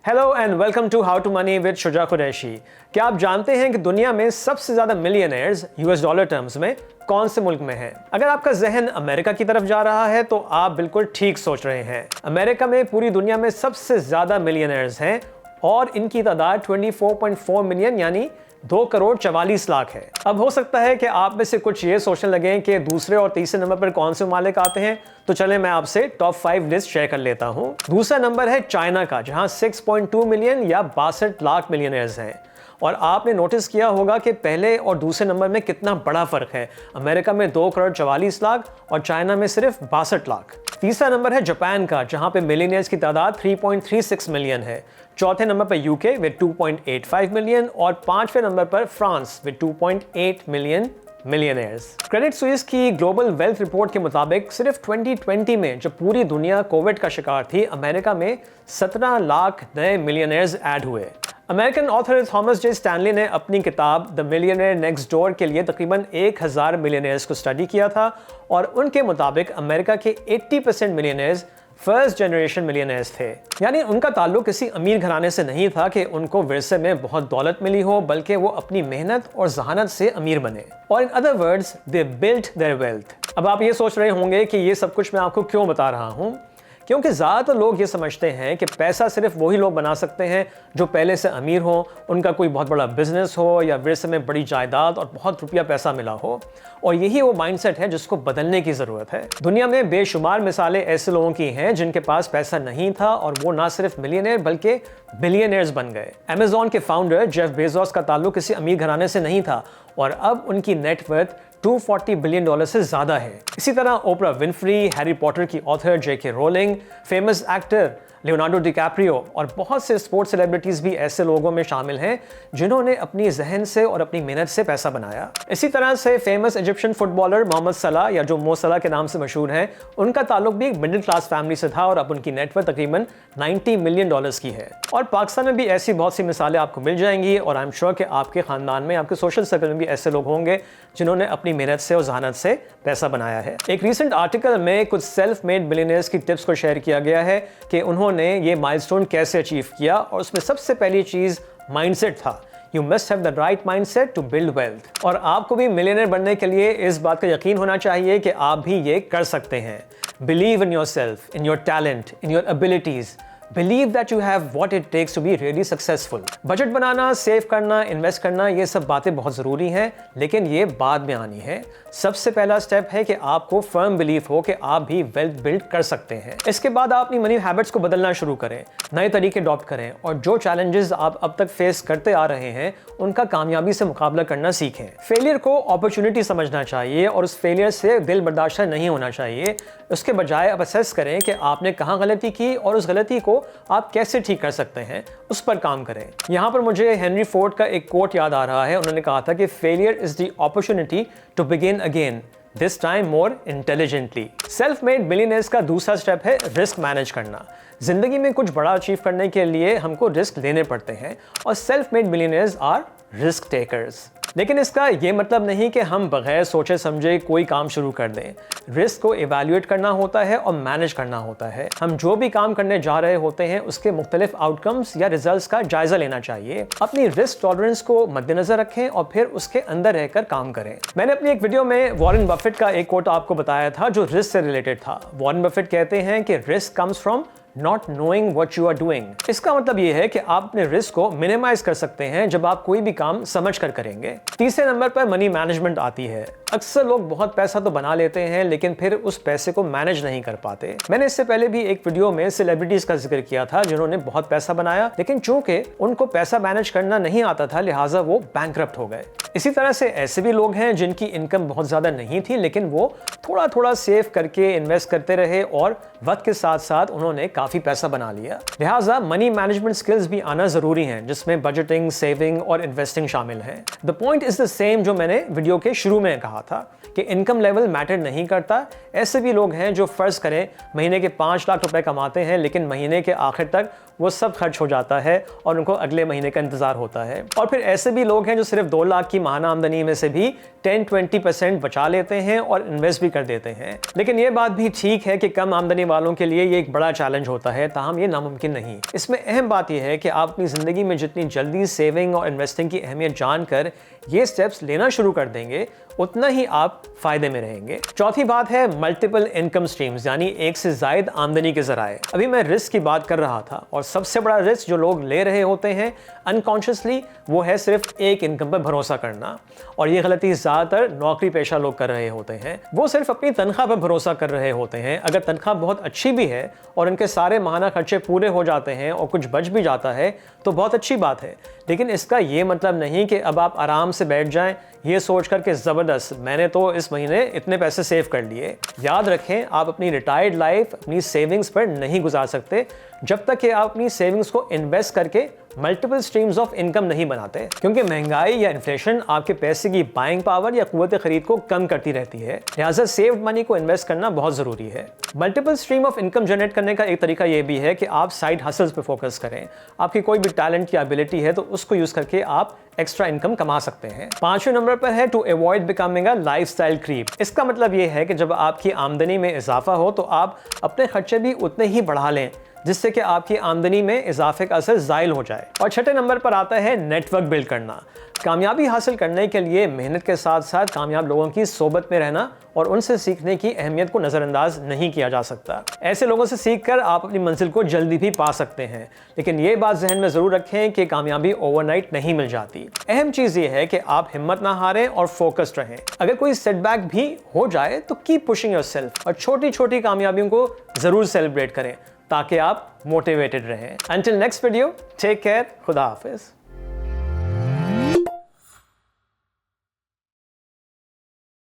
Hello and welcome to how to money with Shuja Qureshi. क्या आप जानते हैं कि दुनिया में सबसे ज्यादा मिलियनेयर्स यूएस डॉलर टर्म्स में कौन से मुल्क में हैं? अगर आपका जहन अमेरिका की तरफ जा रहा है तो आप बिल्कुल ठीक सोच रहे हैं। अमेरिका में पूरी दुनिया में सबसे ज्यादा मिलियनेयर्स हैं और इनकी तादाद 24.4 मिलियन यानी 2,44,00,000 है। अब हो सकता है कि आप में से कुछ ये सोचने लगे कि दूसरे और तीसरे नंबर पर कौन से मालिक आते हैं, तो चलें मैं आपसे टॉप 5 लिस्ट शेयर कर लेता हूं। दूसरा नंबर है चाइना का, जहां 6.2 मिलियन या 62 लाख मिलियनेयर्स हैं। और आपने नोटिस किया होगा कि पहले और दूसरे नंबर में कितना बड़ा फर्क है। अमेरिका में 2,44,00,000 और चाइना में सिर्फ 62 लाख। तीसरा नंबर है जापान का, जहां पे मिलियनेयर्स की तादाद 3.36 मिलियन है। चौथे नंबर पर यूके विद 2.85 मिलियन और पांचवें नंबर पर France with 2.8 million millionaires. Credit Suisse की ग्लोबल वेल्थ रिपोर्ट के मुताबिक सिर्फ 2020 में जब पूरी दुनिया कोविड का शिकार थी, अमेरिका में 17 लाख नए मिलियनेयर्स ऐड हुए। American author Thomas J Stanley ने अपनी किताब द मिलियनेयर नेक्स्ट डोर के लिए तकरीबन 1000 मिलियनेयर्स को स्टडी किया था और उनके मुताबिक अमेरिका के 80% मिलियनेयर्स फर्स्ट जनरेशन मिलियनेयर्स थे। यानी उनका ताल्लुक किसी अमीर घराने से नहीं था कि उनको विरसे में बहुत दौलत मिली हो, बल्कि वो अपनी मेहनत और जहानत से अमीर बने। और in other words they built there wealth. अब आप ये सोच रहे होंगे कि ये सब कुछ मैं आपको क्यों बता रहा हूँ, क्योंकि ज़्यादातर लोग ये समझते हैं कि पैसा सिर्फ वही लोग बना सकते हैं जो पहले से अमीर हो, उनका कोई बहुत बड़ा बिजनेस हो या विरसे में बड़ी जायदाद और बहुत रुपया पैसा मिला हो। और यही वो माइंडसेट है जिसको बदलने की ज़रूरत है। दुनिया में बेशुमार मिसालें ऐसे लोगों की हैं जिनके पास पैसा नहीं था और वो ना सिर्फ मिलियनेयर बल्कि बिलियनेयर्स बन गए। अमेज़न के फाउंडर जेफ बेजोस का ताल्लुक किसी अमीर घराने से नहीं था और अब उनकी नेटवर्थ $240 बिलियन से ज्यादा है। इसी तरह ओपरा विनफ्री, हैरी पॉटर की author JK Rowling, famous actor Leonardo DiCaprio और बहुत से स्पोर्ट्स सेलिब्रिटीज भी ऐसे लोगों में शामिल हैं जिन्होंने अपनी जहन से और अपनी मेहनत से पैसा बनाया। इसी तरह से फेमस इजिप्शियन फुटबॉलर मोहम्मद सलाह या जो मो सलाह के नाम से मशहूर हैं, उनका ताल्लुक भी एक मिडिल क्लास फैमिली से था और अब उनकी नेटवर्थ तकरीबन $90 मिलियन की है। और पाकिस्तान में भी ऐसी बहुत सी मिसालें आपको मिल जाएंगी और आई एम श्योर कि आपके खानदान में, आपके सोशल सर्कल में भी ऐसे लोग होंगे जिन्होंने अपनी मेहनत से और जहानत से पैसा बनाया है। एक रिसेंट आर्टिकल में कुछ सेल्फ मेड बिलियनियर्स की टिप्स को शेयर किया गया है कि उन्होंने ये माइलस्टोन कैसे अचीव किया, और उसमें सबसे पहली चीज माइंडसेट था। You must have the right mindset to build wealth। और आपको भी मिलियनेयर बनने के लिए इस बात का यकीन होना चाहिए कि आप भी ये कर सकते हैं। Believe in yourself, in your talent, in your abilities। Believe that you have what it takes to be really successful। Budget banana, save करना, इन्वेस्ट करना, ये सब बातें बहुत ज़रूरी हैं, लेकिन ये बाद में आनी है। सबसे पहला स्टेप है कि आपको फर्म बिलीफ हो कि आप भी वेल्थ बिल्ड कर सकते हैं। इसके बाद आप अपनी मनी हैबिट्स को बदलना शुरू करें, नए तरीके अडॉप्ट करें और जो चैलेंजेस आप अब तक फेस करते आ रहे हैं उनका कामयाबी से मुकाबला करना सीखें। फेलियर को अपॉर्चुनिटी समझना चाहिए और उस फेलियर से दिल बर्दाश्त नहीं होना चाहिए। उसके बजाय अब असेस करें कि आपने कहाँ गलती की और उस गलती को आप कैसे ठीक कर सकते हैं, उस पर काम करें। यहाँ पर मुझे हेनरी फोर्ड का एक कोट याद आ रहा है। उन्होंने कहा था कि failure is the opportunity to begin again, this time more intelligently. Self made millionaires का दूसरा स्टेप है रिस्क मैनेज करना। जिंदगी में कुछ बड़ा अचीव करने के लिए हमको रिस्क लेने पड़ते हैं और self made millionaires are risk takers. लेकिन इसका ये मतलब नहीं कि हम बगैर सोचे समझे कोई काम शुरू कर दें। रिस्क को इवैल्यूएट करना होता है और मैनेज करना होता है। हम जो भी काम करने जा रहे होते हैं उसके मुख्तलिफ आउटकम्स या रिजल्ट्स का जायजा लेना चाहिए। अपनी रिस्क टॉलरेंस को मद्देनजर रखें और फिर उसके अंदर रहकर काम करें। मैंने अपनी एक वीडियो में वॉरेन बफेट का एक कोट आपको बताया था जो रिस्क से रिलेटेड था। वॉरेन बफेट कहते हैं कि risk comes from Not knowing what you are doing। इसका मतलब ये है कि आप अपने रिस्क को मिनिमाइज कर सकते हैं जब आप कोई भी काम समझ कर करेंगे। तीसरे नंबर पर मनी मैनेजमेंट आती है। अक्सर लोग बहुत पैसा तो बना लेते हैं लेकिन फिर उस पैसे को मैनेज नहीं कर पाते। मैंने इससे पहले भी एक वीडियो में सेलिब्रिटीज का जिक्र किया था जिन्होंने बहुत पैसा बनाया, लेकिन चूंकि उनको पैसा मैनेज करना नहीं आता था लिहाजा वो बैंकरप्ट हो गए। इसी तरह से ऐसे भी लोग हैं जिनकी इनकम बहुत ज्यादा नहीं थी लेकिन वो थोड़ा थोड़ा सेव करके इन्वेस्ट करते रहे और वक्त के साथ साथ उन्होंने काफी पैसा बना लिया। लिहाजा मनी मैनेजमेंट स्किल्स भी आना जरूरी हैं जिसमें बजटिंग, सेविंग और इन्वेस्टिंग शामिल है। The point is the same जो मैंने वीडियो के शुरू में कहा था कि इनकम लेवल मैटर नहीं करता। ऐसे भी लोग हैं जो फर्ज करें महीने के 5 लाख रुपए कमाते हैं लेकिन महीने के आखिर तक वो सब खर्च हो जाता है और उनको अगले महीने का इंतजार होता है। और फिर ऐसे भी लोग हैं जो सिर्फ 2 लाख की माहाना आमदनी में से भी 10-20% बचा लेते हैं और इन्वेस्ट भी कर देते हैं। लेकिन ये बात भी ठीक है कि कम आमदनी वालों के लिए ये एक बड़ा चैलेंज होता है, ताहम ये नामुमकिन नहीं। इसमें अहम बात यह है कि आप अपनी ज़िंदगी में जितनी जल्दी सेविंग और इन्वेस्टिंग की अहमियत जानकर ये स्टेप्स लेना शुरू कर देंगे, उतना ही आप फायदे में रहेंगे। चौथी बात है मल्टीपल इनकम स्ट्रीम्स, यानी एक से ज़ायद आमदनी के ज़राए। अभी मैं रिस्क की बात कर रहा था, और सबसे बड़ा रिस्क जो लोग ले रहे होते हैं अनकॉन्शियसली, वो है सिर्फ एक इनकम पर भरोसा करना। और ये गलती ज़्यादातर नौकरी पेशा लोग कर रहे होते हैं। वो सिर्फ अपनी तनख्वाह पर भरोसा कर रहे होते हैं। अगर तनख्वाह बहुत अच्छी भी है और उनके सारे माहाना खर्चे पूरे हो जाते हैं और कुछ बच भी जाता है तो बहुत अच्छी बात है, लेकिन इसका ये मतलब नहीं कि अब आप आराम से बैठ जाएं ये सोच कर के ज़बरदस्त मैंने तो इस महीने इतने पैसे सेव कर लिए। याद रखें, आप अपनी रिटायर्ड लाइफ अपनी सेविंग्स पर नहीं गुजार सकते जब तक कि आप अपनी सेविंग्स को इन्वेस्ट करके मल्टीपल स्ट्रीम्स ऑफ इनकम नहीं बनाते, क्योंकि महंगाई या इन्फ्लेशन आपके पैसे की बाइंग पावर या कुव्वत खरीद को कम करती रहती है। लिहाजा सेव्ड मनी को इन्वेस्ट करना बहुत ज़रूरी है। Multiple stream of income generate करने का एक तरीका यह भी है कि आप साइड हसल्स पे फोकस करें। आपकी कोई भी टैलेंट या एबिलिटी है तो उसको यूज़ करके आप एक्स्ट्रा इनकम कमा सकते हैं। 5वें नंबर पर है to avoid becoming a lifestyle creep. इसका मतलब ये है कि जब आपकी आमदनी में इजाफा हो तो आप अपने खर्चे भी उतने ही बढ़ा लें जिससे कि आपकी आमदनी में इजाफे का असर ज़ायल हो जाए। और 6ठे नंबर पर आता है नेटवर्क बिल्ड करना। कामयाबी हासिल करने के लिए मेहनत के साथ साथ कामयाब लोगों की सोबत में रहना और उनसे सीखने की अहमियत को नज़रअंदाज नहीं किया जा सकता। ऐसे लोगों से सीखकर आप अपनी मंजिल को जल्दी भी पा सकते हैं, लेकिन ये बात जहन में ज़रूर रखें कि कामयाबी ओवरनाइट नहीं मिल जाती। अहम चीज़ ये है कि आप हिम्मत ना हारें और फोकस्ड रहें। अगर कोई सेटबैक भी हो जाए तो कीप पुशिंग योरसेल्फ और छोटी छोटी कामयाबियों को ज़रूर सेलिब्रेट करें ताकि आप मोटिवेटेड रहें। Until next video, take care, खुदा हाफिज़।